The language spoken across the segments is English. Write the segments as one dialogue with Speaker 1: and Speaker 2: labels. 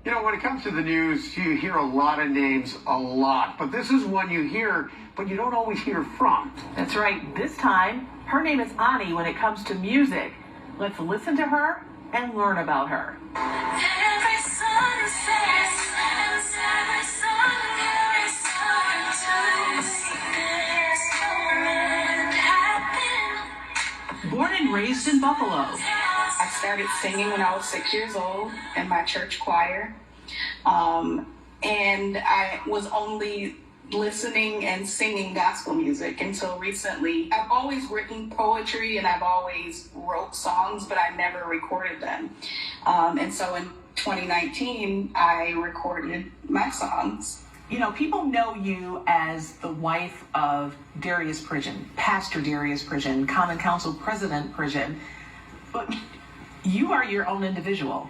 Speaker 1: You know, when it comes to the news, you hear a lot of names a lot, but this is one you hear, but you don't always hear from.
Speaker 2: That's right. This time, her name is Ani when it comes to music. Let's listen to her and learn about her.
Speaker 3: Every sunset, every sunset,
Speaker 2: Born and raised in Buffalo.
Speaker 4: I started singing when I was 6 years old in my church choir. And I was only listening and singing gospel music until recently. I've always written poetry and I've always wrote songs, but I never recorded them. And so in 2019, I recorded my songs.
Speaker 2: You know, people know you as the wife of Darius Pridgeon, Pastor Darius Pridgeon, Common Council President Pridgeon, but you are your own individual.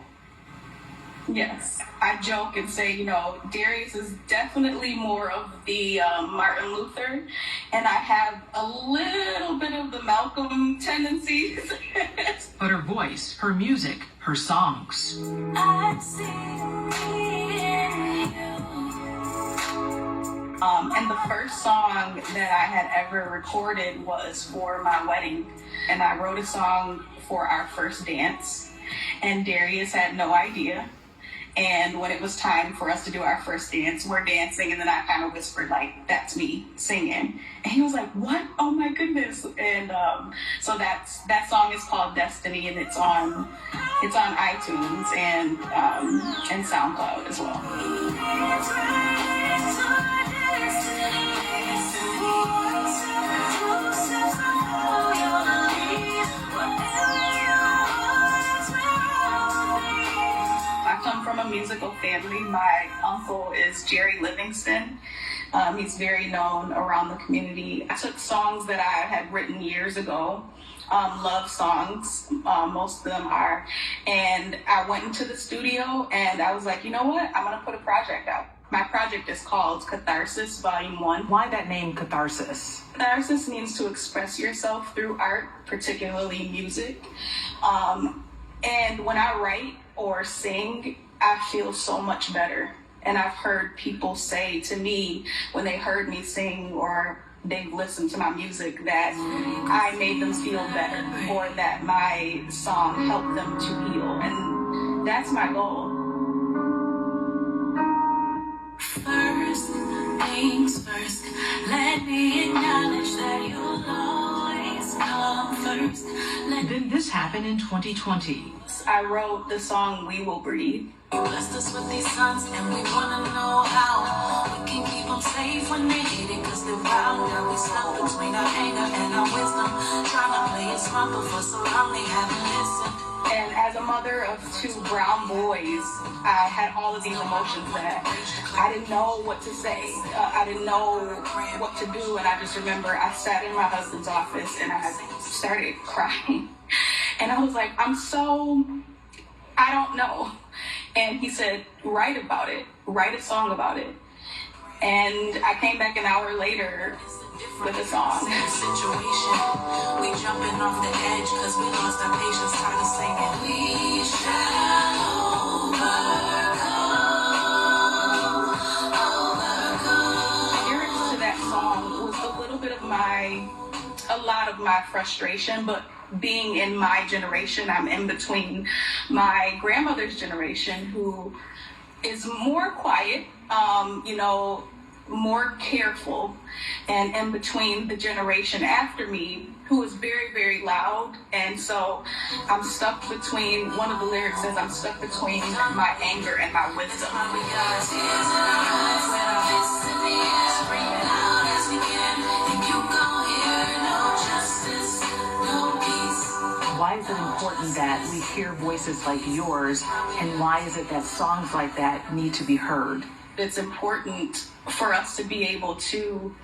Speaker 4: Yes, I joke and say, you know, Darius is definitely more of the Martin Luther, and I have a little bit of the Malcolm tendencies.
Speaker 2: But her voice, her music, her songs.
Speaker 3: I see me in you.
Speaker 4: And the first song that I had ever recorded was for my wedding, and I wrote a song for our first dance, and Darius had no idea. And when it was time for us to do our first dance, we're dancing, and then I kind of whispered, like, that's me singing. And he was like, what? Oh my goodness. And so that song is called Destiny, and it's on iTunes and SoundCloud as well. From a musical family. My uncle is Jerry Livingston. He's very known around the community. I took songs that I had written years ago, love songs, most of them are, and I went into the studio and I was like, you know what, I'm gonna put a project out. My project is called Catharsis Volume 1.
Speaker 2: Why that name, Catharsis?
Speaker 4: Catharsis means to express yourself through art, particularly music. And when I write or sing, I feel so much better. And I've heard people say to me when they heard me sing or they've listened to my music that I made them feel better or that my song helped them to heal. And that's my goal.
Speaker 3: First things first, let me acknowledge that you'll always come first.
Speaker 2: Then this happened in 2020.
Speaker 4: I wrote the song We Will Breathe.
Speaker 3: You blessed us with these sons, and we wanna know how we can keep them safe when they hate it, cause they're wild. Now we stuck between our anger and our wisdom, trying to play it smart, but for so long they haven't listened.
Speaker 4: And as a mother of 2 brown boys, I had all of these emotions that I didn't know what to say. I didn't know what to do, and I just remember I sat in my husband's office and I started crying. And I was like, I don't know. And he said, write about it, write a song about it. And I came back an hour later with a song.
Speaker 3: Situation, we jumping off the edge cause we lost our patience, tired of singing. We shall overcome.
Speaker 4: The lyrics to that song was a little bit of a lot of my frustration, but being in my generation, I'm in between my grandmother's generation, who is more quiet, more careful, and in between the generation after me, who is very, very loud. And so I'm stuck between, one of the lyrics says, I'm stuck between my anger and my wisdom.
Speaker 2: Why is it important that we hear voices like yours, and why is it that songs like that need to be heard?
Speaker 4: It's important for us to be able to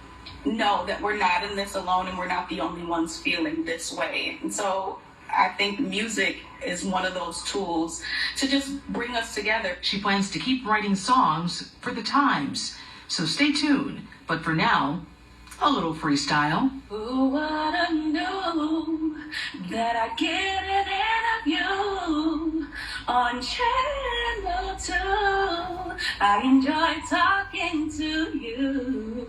Speaker 4: know that we're not in this alone and we're not the only ones feeling this way. And so I think music is one of those tools to just bring us together.
Speaker 2: She plans to keep writing songs for the times, so stay tuned. But for now, a little freestyle.
Speaker 4: Who would have known that I get an interview on Channel 2? I enjoy talking to you.